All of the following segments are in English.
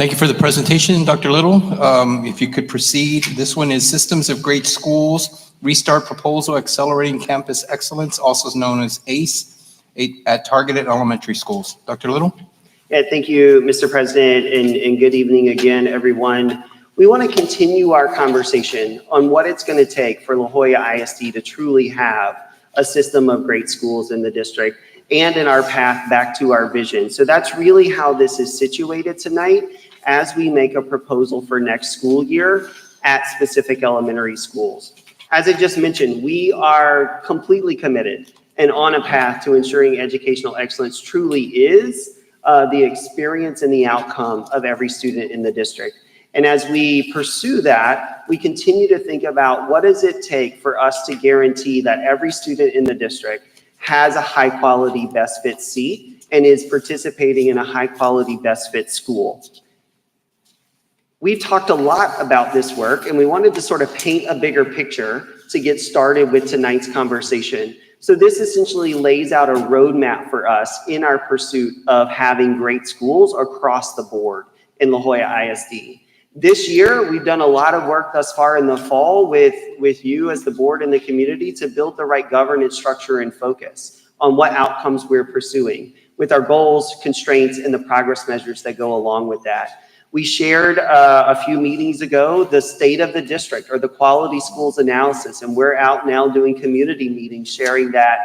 Thank you for the presentation, Dr. Little. If you could proceed, this one is Systems of Great Schools, Restart Proposal, Accelerating Campus Excellence, also known as ACE, at targeted elementary schools. Dr. Little? Yeah, thank you, Mr. President, and good evening again, everyone. We want to continue our conversation on what it's going to take for La Jolla ISD to truly have a system of great schools in the district and in our path back to our vision. So that's really how this is situated tonight as we make a proposal for next school year at specific elementary schools. As I just mentioned, we are completely committed and on a path to ensuring educational excellence truly is the experience and the outcome of every student in the district. And as we pursue that, we continue to think about what does it take for us to guarantee that every student in the district has a high quality best fit seat and is participating in a high quality best fit school. We've talked a lot about this work and we wanted to sort of paint a bigger picture to get started with tonight's conversation. So this essentially lays out a roadmap for us in our pursuit of having great schools across the board in La Jolla ISD. This year, we've done a lot of work thus far in the fall with you as the board and the community to build the right governance structure and focus on what outcomes we're pursuing with our goals, constraints, and the progress measures that go along with that. We shared a few meetings ago the state of the district or the quality schools analysis, and we're out now doing community meetings, sharing that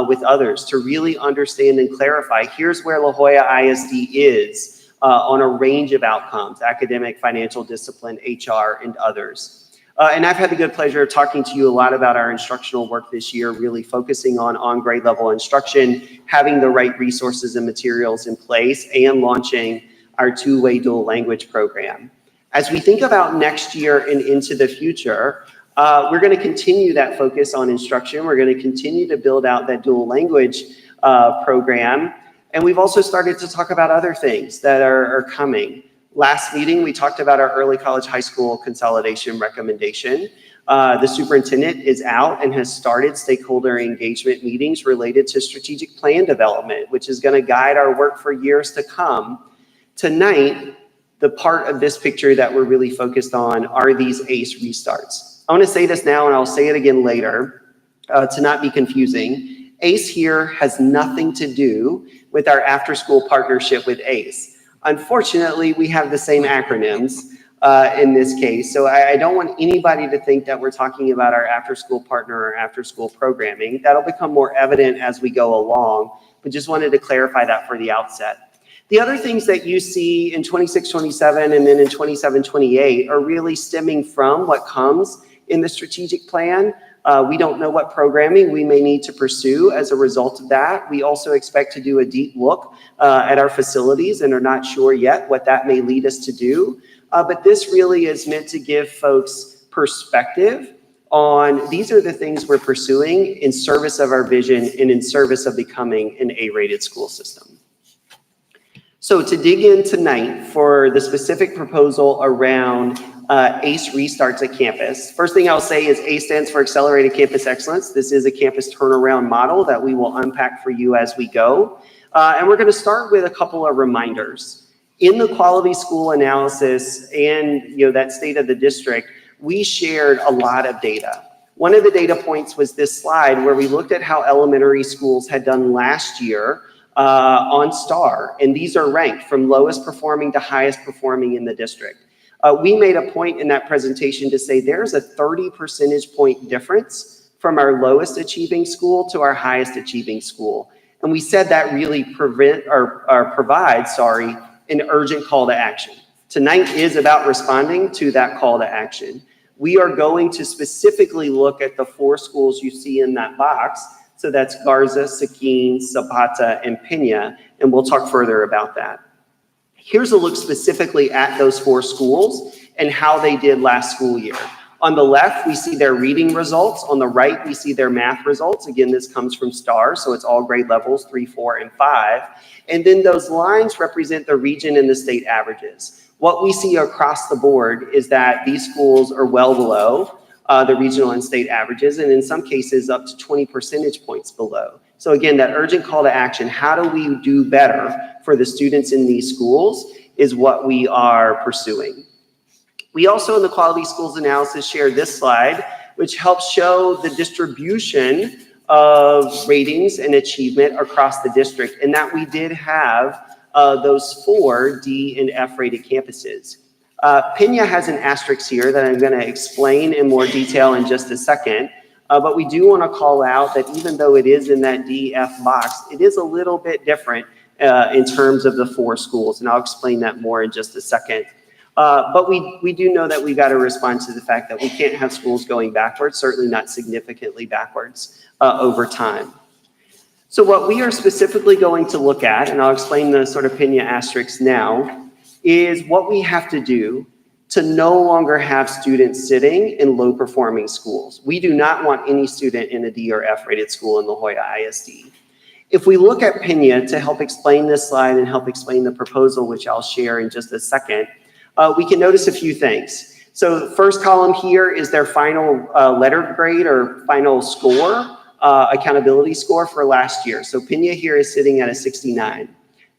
with others to really understand and clarify, here's where La Jolla ISD is on a range of outcomes, academic, financial discipline, HR, and others. And I've had the good pleasure of talking to you a lot about our instructional work this year, really focusing on grade level instruction, having the right resources and materials in place, and launching our two-way dual language program. As we think about next year and into the future, we're going to continue that focus on instruction. We're going to continue to build out that dual language program. And we've also started to talk about other things that are coming. Last meeting, we talked about our early college high school consolidation recommendation. The superintendent is out and has started stakeholder engagement meetings related to strategic plan development, which is going to guide our work for years to come. Tonight, the part of this picture that we're really focused on are these ACE restarts. I want to say this now and I'll say it again later to not be confusing. ACE here has nothing to do with our after-school partnership with ACE. Unfortunately, we have the same acronyms in this case, so I don't want anybody to think that we're talking about our after-school partner or after-school programming. That'll become more evident as we go along, but just wanted to clarify that for the outset. The other things that you see in 26-27 and then in 27-28 are really stemming from what comes in the strategic plan. We don't know what programming we may need to pursue as a result of that. We also expect to do a deep look at our facilities and are not sure yet what that may lead us to do. But this really is meant to give folks perspective on these are the things we're pursuing in service of our vision and in service of becoming an A-rated school system. So to dig in tonight for the specific proposal around ACE restarts at campus. First thing I'll say is ACE stands for Accelerated Campus Excellence. This is a campus turnaround model that we will unpack for you as we go. And we're going to start with a couple of reminders. In the quality school analysis and that state of the district, we shared a lot of data. One of the data points was this slide where we looked at how elementary schools had done last year on STAR. And these are ranked from lowest performing to highest performing in the district. We made a point in that presentation to say there's a 30 percentage point difference from our lowest achieving school to our highest achieving school. And we said that really provides an urgent call to action. Tonight is about responding to that call to action. We are going to specifically look at the 4 schools you see in that box. So that's Garza, Saquin, Zapata, and Pena, and we'll talk further about that. Here's a look specifically at those 4 schools and how they did last school year. On the left, we see their reading results. On the right, we see their math results. Again, this comes from STAR, so it's all grade levels 3, 4, and 5. And then those lines represent the region and the state averages. What we see across the board is that these schools are well below the regional and state averages, and in some cases up to 20 percentage points below. So again, that urgent call to action, how do we do better for the students in these schools, is what we are pursuing. We also, in the quality schools analysis, shared this slide, which helps show the distribution of ratings and achievement across the district, and that we did have those 4 D and F rated campuses. Pena has an asterisk here that I'm going to explain in more detail in just a second, but we do want to call out that even though it is in that DF box, it is a little bit different in terms of the 4 schools, and I'll explain that more in just a second. But we do know that we got to respond to the fact that we can't have schools going backwards, certainly not significantly backwards over time. So what we are specifically going to look at, and I'll explain the sort of Pena asterisks now, is what we have to do to no longer have students sitting in low performing schools. We do not want any student in a D or F rated school in La Jolla ISD. If we look at Pena to help explain this slide and help explain the proposal, which I'll share in just a second, we can notice a few things. So the first column here is their final letter grade or final score, accountability score for last year. So Pena here is sitting at a 69.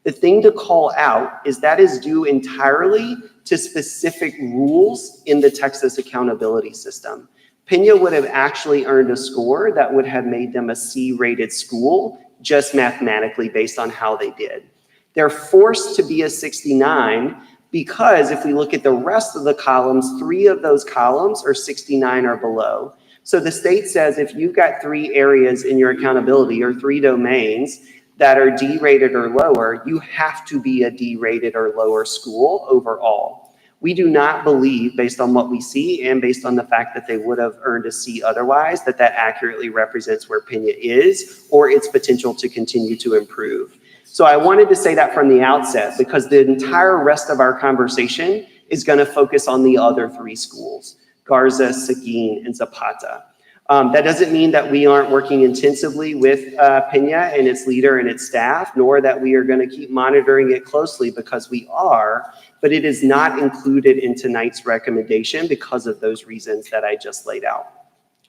The thing to call out is that is due entirely to specific rules in the Texas accountability system. Pena would have actually earned a score that would have made them a C-rated school just mathematically based on how they did. They're forced to be a 69 because if we look at the rest of the columns, 3 of those columns are 69 or below. So the state says if you've got 3 areas in your accountability or 3 domains that are D-rated or lower, you have to be a D-rated or lower school overall. We do not believe, based on what we see and based on the fact that they would have earned a C otherwise, that that accurately represents where Pena is or its potential to continue to improve. So I wanted to say that from the outset because the entire rest of our conversation is going to focus on the other 3 schools, Garza, Seguin, and Zapata. That doesn't mean that we aren't working intensively with Pena and its leader and its staff, nor that we are going to keep monitoring it closely because we are, but it is not included in tonight's recommendation because of those reasons that I just laid out.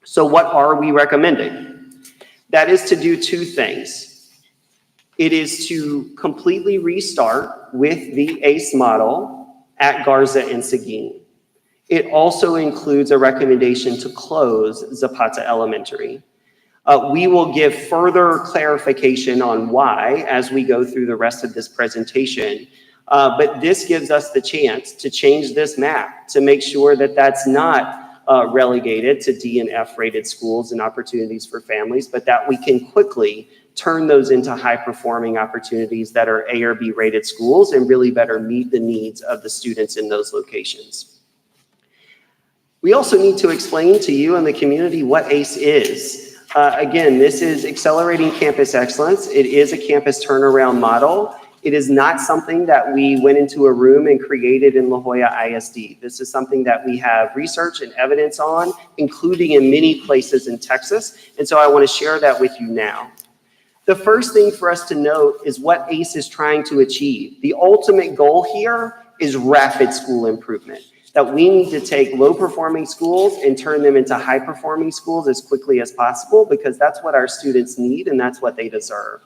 So what are we recommending? That is to do 2 things. It is to completely restart with the ACE model at Garza and Seguin. It also includes a recommendation to close Zapata Elementary. We will give further clarification on why as we go through the rest of this presentation, but this gives us the chance to change this map to make sure that that's not relegated to D and F rated schools and opportunities for families, but that we can quickly turn those into high performing opportunities that are A or B rated schools and really better meet the needs of the students in those locations. We also need to explain to you and the community what ACE is. Again, this is Accelerating Campus Excellence. It is a campus turnaround model. It is not something that we went into a room and created in La Jolla ISD. This is something that we have research and evidence on, including in many places in Texas. And so I want to share that with you now. The first thing for us to note is what ACE is trying to achieve. The ultimate goal here is rapid school improvement. That we need to take low-performing schools and turn them into high-performing schools as quickly as possible because that's what our students need and that's what they deserve.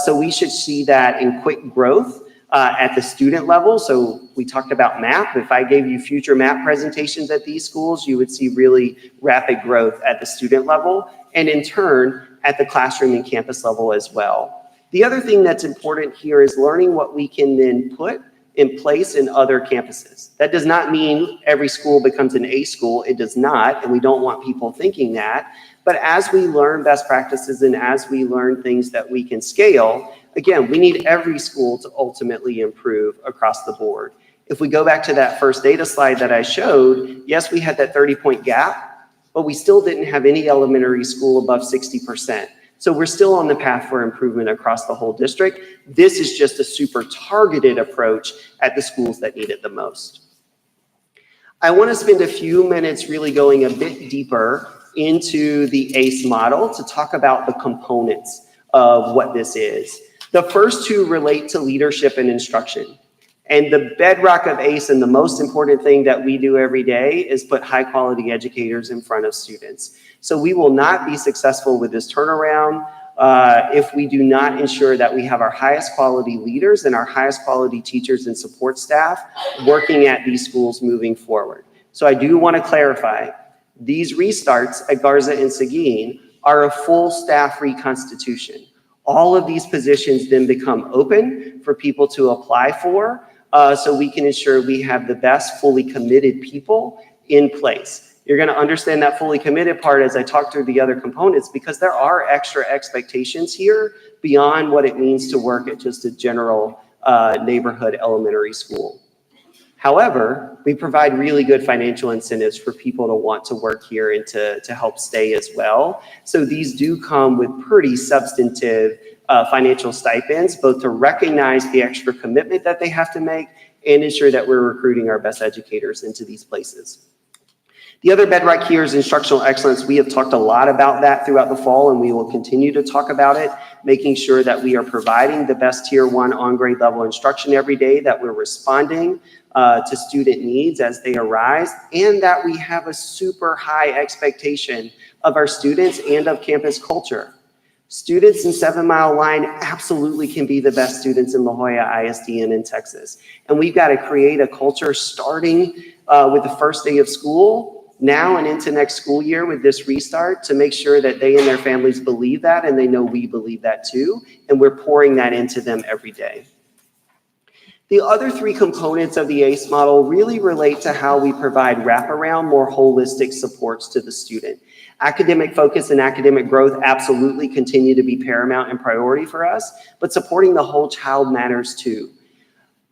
So we should see that in quick growth at the student level. So we talked about MAP. If I gave you future MAP presentations at these schools, you would see really rapid growth at the student level and in turn at the classroom and campus level as well. The other thing that's important here is learning what we can then put in place in other campuses. That does not mean every school becomes an A school. It does not, and we don't want people thinking that. But as we learn best practices and as we learn things that we can scale, again, we need every school to ultimately improve across the board. If we go back to that first data slide that I showed, yes, we had that 30-point gap, but we still didn't have any elementary school above 60%. So we're still on the path for improvement across the whole district. This is just a super targeted approach at the schools that need it the most. I want to spend a few minutes really going a bit deeper into the ACE model to talk about the components of what this is. The first 2 relate to leadership and instruction. And the bedrock of ACE and the most important thing that we do every day is put high quality educators in front of students. So we will not be successful with this turnaround if we do not ensure that we have our highest quality leaders and our highest quality teachers and support staff working at these schools moving forward. So I do want to clarify, these restarts at Garza and Seguin are a full staff reconstitution. All of these positions then become open for people to apply for, so we can ensure we have the best fully committed people in place. You're going to understand that fully committed part as I talk through the other components, because there are extra expectations here beyond what it means to work at just a general neighborhood elementary school. However, we provide really good financial incentives for people to want to work here and to help stay as well. So these do come with pretty substantive financial stipends, both to recognize the extra commitment that they have to make and ensure that we're recruiting our best educators into these places. The other bedrock here is instructional excellence. We have talked a lot about that throughout the fall, and we will continue to talk about it, making sure that we are providing the best tier 1 on-grade level instruction every day, that we're responding to student needs as they arise, and that we have a super high expectation of our students and of campus culture. Students in 7 Mile Line absolutely can be the best students in La Jolla ISD and in Texas. And we've got to create a culture starting with the first day of school, now and into next school year with this restart, to make sure that they and their families believe that, and they know we believe that too, and we're pouring that into them every day. The other 3 components of the ACE model really relate to how we provide wraparound, more holistic supports to the student. Academic focus and academic growth absolutely continue to be paramount and priority for us, but supporting the whole child matters too.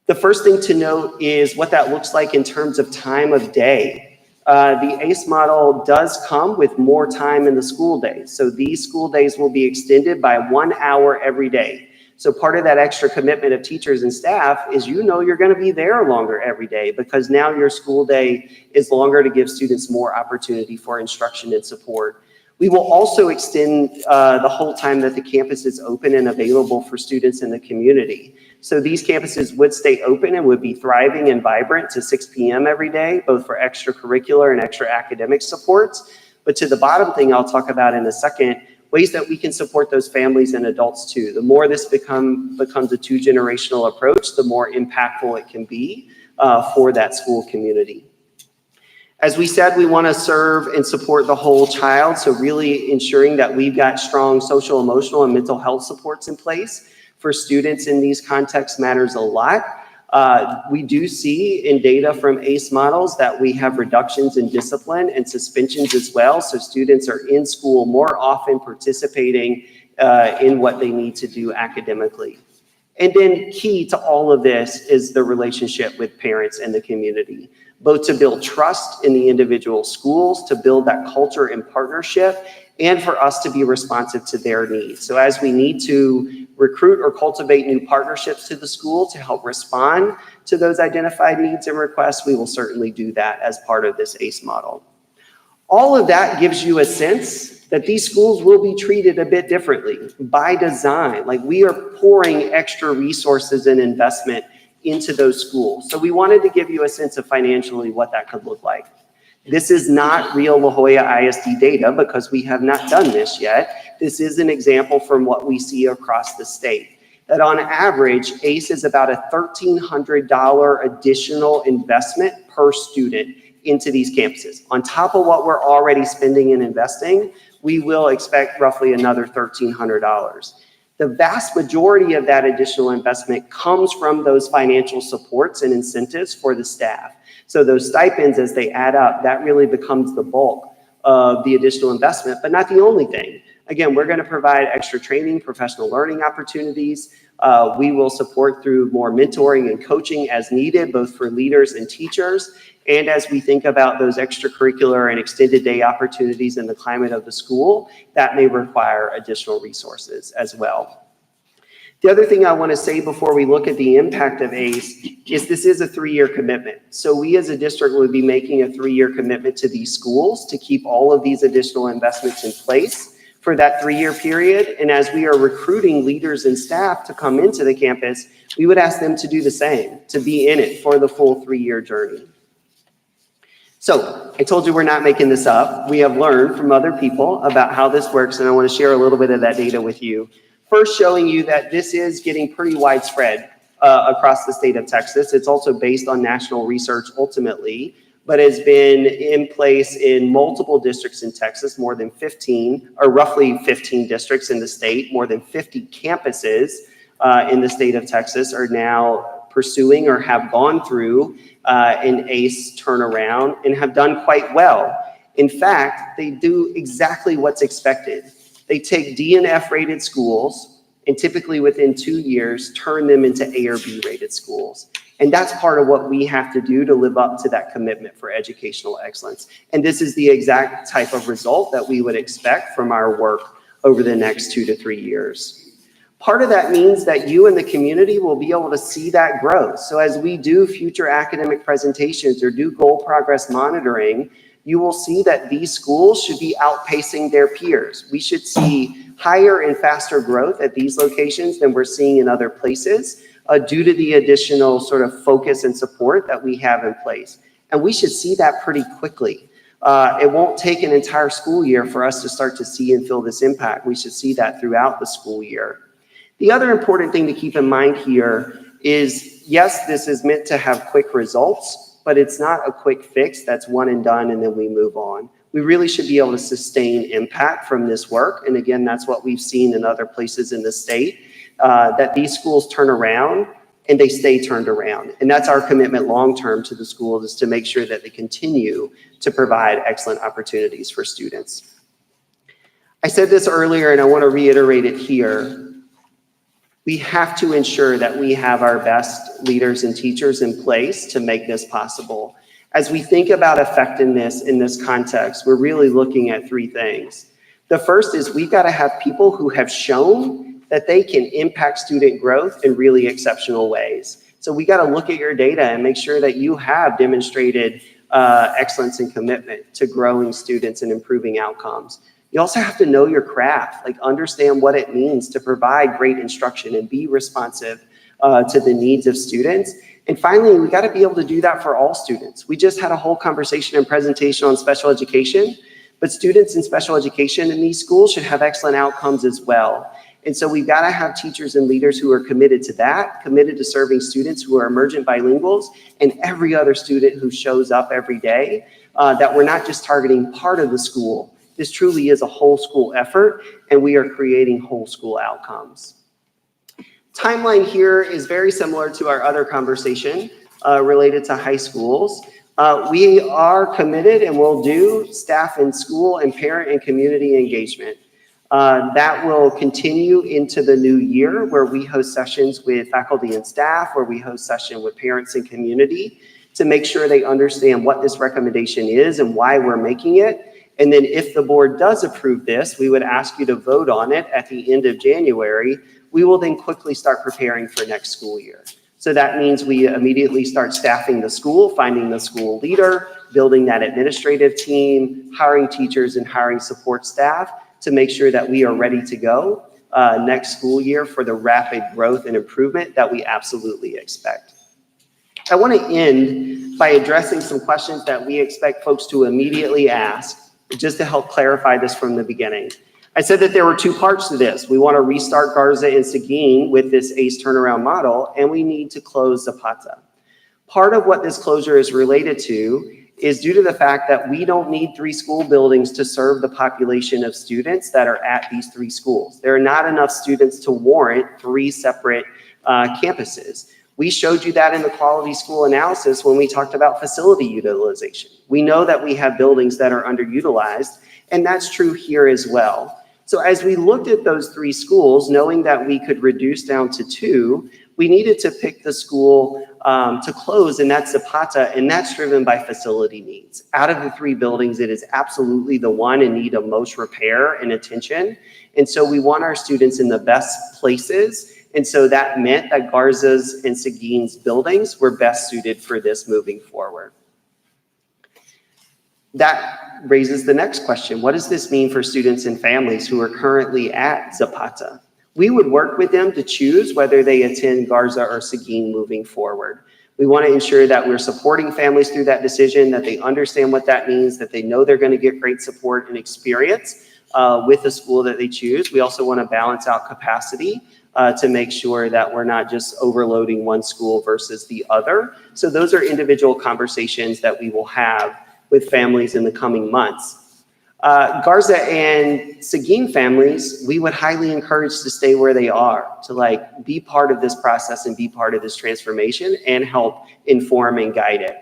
The first thing to note is what that looks like in terms of time of day. The ACE model does come with more time in the school days. So these school days will be extended by 1 hour every day. So part of that extra commitment of teachers and staff is, you know, you're going to be there longer every day, because now your school day is longer to give students more opportunity for instruction and support. We will also extend the whole time that the campus is open and available for students in the community. So these campuses would stay open and would be thriving and vibrant to 6 p.m. every day, both for extracurricular and extra academic supports. But to the bottom thing I'll talk about in a second, ways that we can support those families and adults too. The more this becomes a 2-generational approach, the more impactful it can be for that school community. As we said, we want to serve and support the whole child, so really ensuring that we've got strong social, emotional, and mental health supports in place for students in these contexts matters a lot. We do see in data from ACE models that we have reductions in discipline and suspensions as well, so students are in school more often, participating in what they need to do academically. And then key to all of this is the relationship with parents and the community, both to build trust in the individual schools, to build that culture and partnership, and for us to be responsive to their needs. So as we need to recruit or cultivate new partnerships to the school to help respond to those identified needs and requests, we will certainly do that as part of this ACE model. All of that gives you a sense that these schools will be treated a bit differently by design. Like, we are pouring extra resources and investment into those schools. So we wanted to give you a sense of financially what that could look like. This is not real La Jolla ISD data because we have not done this yet. This is an example from what we see across the state, that on average, ACE is about a $1,300 additional investment per student into these campuses. On top of what we're already spending and investing, we will expect roughly another $1,300. The vast majority of that additional investment comes from those financial supports and incentives for the staff. So those stipends, as they add up, that really becomes the bulk of the additional investment, but not the only thing. Again, we're going to provide extra training, professional learning opportunities. We will support through more mentoring and coaching as needed, both for leaders and teachers. And as we think about those extracurricular and extended day opportunities in the climate of the school, that may require additional resources as well. The other thing I want to say before we look at the impact of ACE is this is a 3-year commitment. So we as a district would be making a 3-year commitment to these schools to keep all of these additional investments in place for that 3-year period. And as we are recruiting leaders and staff to come into the campus, we would ask them to do the same, to be in it for the full 3-year journey. So I told you we're not making this up. We have learned from other people about how this works, and I want to share a little bit of that data with you. First, showing you that this is getting pretty widespread across the state of Texas. It's also based on national research ultimately, but has been in place in multiple districts in Texas, more than 15, or roughly 15 districts in the state. More than 50 campuses in the state of Texas are now pursuing or have gone through an ACE turnaround and have done quite well. In fact, they do exactly what's expected. They take D and F rated schools and typically within 2 years, turn them into A or B rated schools. And that's part of what we have to do to live up to that commitment for educational excellence. And this is the exact type of result that we would expect from our work over the next 2 to 3 years. Part of that means that you and the community will be able to see that growth. So as we do future academic presentations or do goal progress monitoring, you will see that these schools should be outpacing their peers. We should see higher and faster growth at these locations than we're seeing in other places due to the additional sort of focus and support that we have in place. And we should see that pretty quickly. It won't take an entire school year for us to start to see and feel this impact. We should see that throughout the school year. The other important thing to keep in mind here is, yes, this is meant to have quick results, but it's not a quick fix that's one and done and then we move on. We really should be able to sustain impact from this work. And again, that's what we've seen in other places in the state, that these schools turn around and they stay turned around. And that's our commitment long-term to the schools, is to make sure that they continue to provide excellent opportunities for students. I said this earlier and I want to reiterate it here. We have to ensure that we have our best leaders and teachers in place to make this possible. As we think about effectiveness in this context, we're really looking at 3 things. The first is we've got to have people who have shown that they can impact student growth in really exceptional ways. So we got to look at your data and make sure that you have demonstrated excellence and commitment to growing students and improving outcomes. You also have to know your craft, like understand what it means to provide great instruction and be responsive to the needs of students. And finally, we got to be able to do that for all students. We just had a whole conversation and presentation on special education, but students in special education in these schools should have excellent outcomes as well. And so we've got to have teachers and leaders who are committed to that, committed to serving students who are emergent bilinguals and every other student who shows up every day, that we're not just targeting part of the school. This truly is a whole school effort, and we are creating whole school outcomes. Timeline here is very similar to our other conversation related to high schools. We are committed and will do staff and school and parent and community engagement. That will continue into the new year, where we host sessions with faculty and staff, where we host sessions with parents and community to make sure they understand what this recommendation is and why we're making it. And then if the board does approve this, we would ask you to vote on it at the end of January. We will then quickly start preparing for next school year. So that means we immediately start staffing the school, finding the school leader, building that administrative team, hiring teachers and hiring support staff to make sure that we are ready to go next school year for the rapid growth and improvement that we absolutely expect. I want to end by addressing some questions that we expect folks to immediately ask, just to help clarify this from the beginning. I said that there were 2 parts to this. We want to restart Garza and Seguin with this ACE turnaround model, and we need to close Zapata. Part of what this closure is related to is due to the fact that we don't need 3 school buildings to serve the population of students that are at these 3 schools. There are not enough students to warrant 3 separate campuses. We showed you that in the quality school analysis when we talked about facility utilization. We know that we have buildings that are underutilized, and that's true here as well. So as we looked at those 3 schools, knowing that we could reduce down to 2, we needed to pick the school to close, and that's Zapata, and that's driven by facility needs. Out of the 3 buildings, it is absolutely the one in need of most repair and attention. And so we want our students in the best places. And so that meant that Garza's and Seguin's buildings were best suited for this moving forward. That raises the next question. What does this mean for students and families who are currently at Zapata? We would work with them to choose whether they attend Garza or Seguin moving forward. We want to ensure that we're supporting families through that decision, that they understand what that means, that they know they're going to get great support and experience with the school that they choose. We also want to balance out capacity to make sure that we're not just overloading one school versus the other. So those are individual conversations that we will have with families in the coming months. Garza and Seguin families, we would highly encourage to stay where they are, to be part of this process and be part of this transformation and help inform and guide it.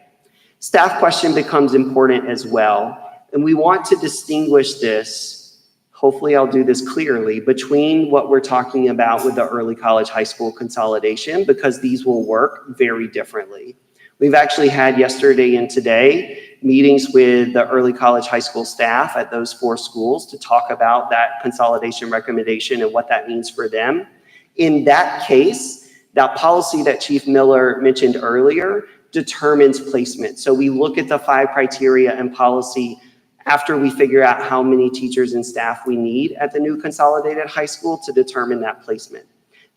Staff question becomes important as well. And we want to distinguish this, hopefully I'll do this clearly, between what we're talking about with the early college high school consolidation, because these will work very differently. We've actually had yesterday and today meetings with the early college high school staff at those 4 schools to talk about that consolidation recommendation and what that means for them. In that case, that policy that Chief Miller mentioned earlier determines placement. So we look at the 5 criteria and policy after we figure out how many teachers and staff we need at the new consolidated high school to determine that placement.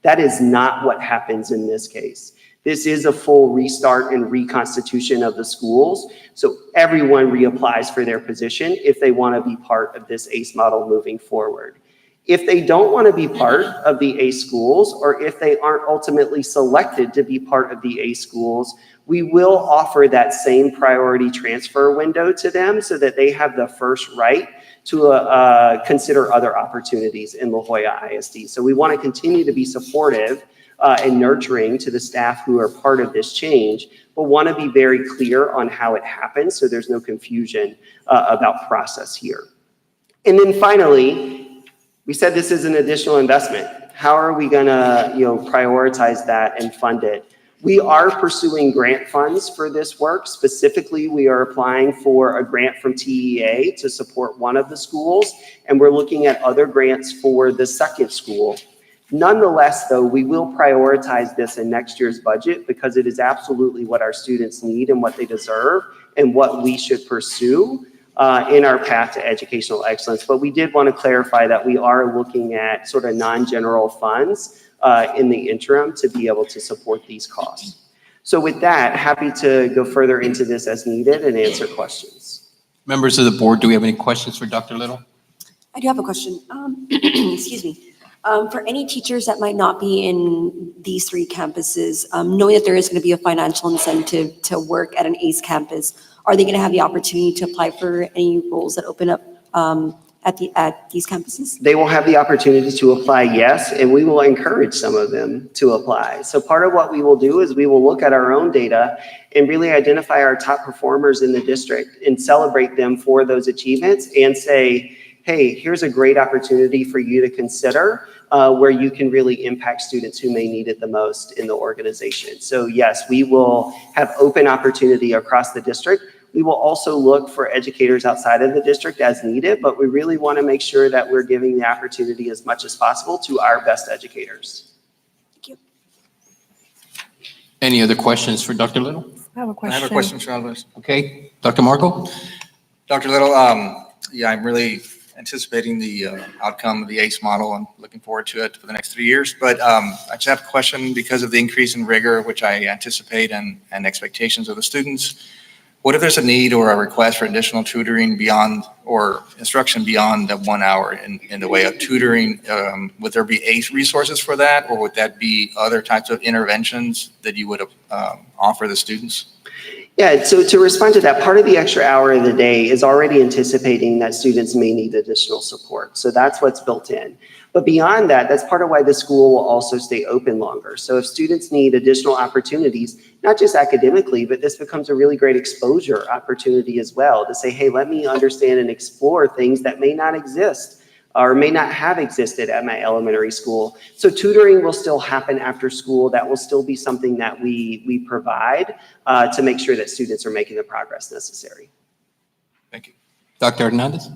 That is not what happens in this case. This is a full restart and reconstitution of the schools. So everyone reapplies for their position if they want to be part of this ACE model moving forward. If they don't want to be part of the ACE schools, or if they aren't ultimately selected to be part of the ACE schools, we will offer that same priority transfer window to them so that they have the first right to consider other opportunities in La Jolla ISD. So we want to continue to be supportive and nurturing to the staff who are part of this change, but want to be very clear on how it happens so there's no confusion about process here. And then finally, we said this is an additional investment. How are we going to prioritize that and fund it? We are pursuing grant funds for this work. Specifically, we are applying for a grant from TEA to support one of the schools, and we're looking at other grants for the second school. Nonetheless, though, we will prioritize this in next year's budget because it is absolutely what our students need and what they deserve and what we should pursue in our path to educational excellence. But we did want to clarify that we are looking at sort of non-general funds in the interim to be able to support these costs. So with that, happy to go further into this as needed and answer questions. Members of the board, do we have any questions for Dr. Little? I do have a question. Excuse me. For any teachers that might not be in these 3 campuses, knowing that there is going to be a financial incentive to work at an ACE campus, are they going to have the opportunity to apply for any roles that open up at these campuses? They will have the opportunity to apply, yes, and we will encourage some of them to apply. So part of what we will do is we will look at our own data and really identify our top performers in the district and celebrate them for those achievements and say, hey, here's a great opportunity for you to consider where you can really impact students who may need it the most in the organization. So yes, we will have open opportunity across the district. We will also look for educators outside of the district as needed, but we really want to make sure that we're giving the opportunity as much as possible to our best educators. Thank you. Any other questions for Dr. Little? I have a question, Charles. Okay, Dr. Marco? Dr. Little, yeah, I'm really anticipating the outcome of the ACE model and looking forward to it for the next 3 years. But I just have a question because of the increase in rigor, which I anticipate and expectations of the students. What if there's a need or a request for additional tutoring beyond or instruction beyond the 1 hour in the way of tutoring? Would there be ACE resources for that, or would that be other types of interventions that you would offer the students? Yeah, so to respond to that, part of the extra hour of the day is already anticipating that students may need additional support. So that's what's built in. But beyond that, that's part of why the school will also stay open longer. So if students need additional opportunities, not just academically, but this becomes a really great exposure opportunity as well to say, hey, let me understand and explore things that may not exist or may not have existed at my elementary school. So tutoring will still happen after school. That will still be something that we provide to make sure that students are making the progress necessary. Thank you. Dr. Hernandez?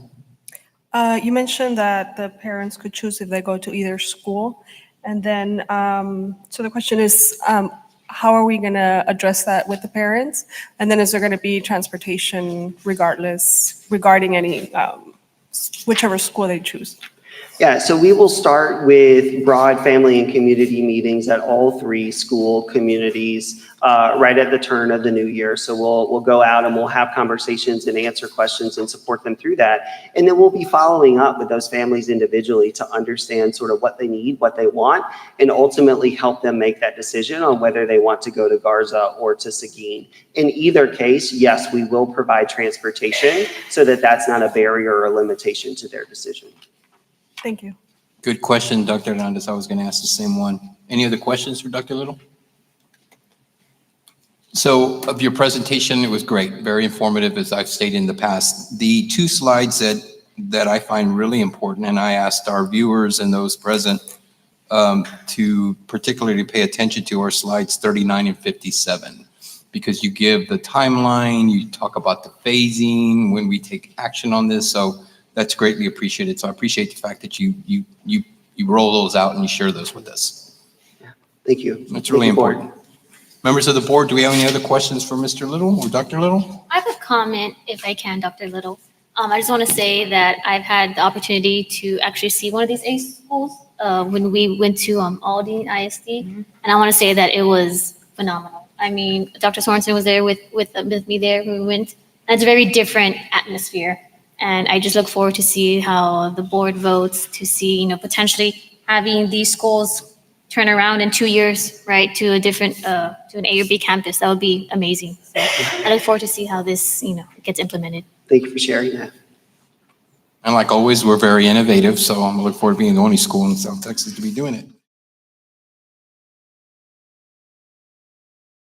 You mentioned that the parents could choose if they go to either school. And then, so the question is, how are we going to address that with the parents? And then is there going to be transportation regarding any, whichever school they choose? Yeah, so we will start with broad family and community meetings at all three school communities right at the turn of the new year. So we'll go out and we'll have conversations and answer questions and support them through that. And then we'll be following up with those families individually to understand sort of what they need, what they want, and ultimately help them make that decision on whether they want to go to Garza or to Seguin. In either case, yes, we will provide transportation so that that's not a barrier or a limitation to their decision. Thank you. Good question, Dr. Hernandez. I was going to ask the same one. Any other questions for Dr. Little? So of your presentation, it was great, very informative, as I've stated in the past. The two slides that I find really important, and I asked our viewers and those present to particularly pay attention to, are slides 39 and 57, because you give the timeline, you talk about the phasing, when we take action on this. So that's greatly appreciated. So I appreciate the fact that you roll those out and you share those with us. Thank you. That's really Thank you, Board. important. Members of the board, do we have any other questions for Mr. Little or Dr. Little? I have a comment, if I can, Dr. Little. I just want to say that I've had the opportunity to actually see one of these ACE schools when we went to Aldi ISD, and I want to say that it was phenomenal. I mean, Dr. Sorensen was there with me there when we went, and it's a very different atmosphere. And I just look forward to see how the board votes, to see, potentially having these schools turn around in 2 years, right, to a different, to an A or B campus. That would be amazing. So I look forward to see how this, gets implemented. Thank you for sharing that. And like always, we're very innovative, so I'm looking forward to being the only school in South Texas to be doing it.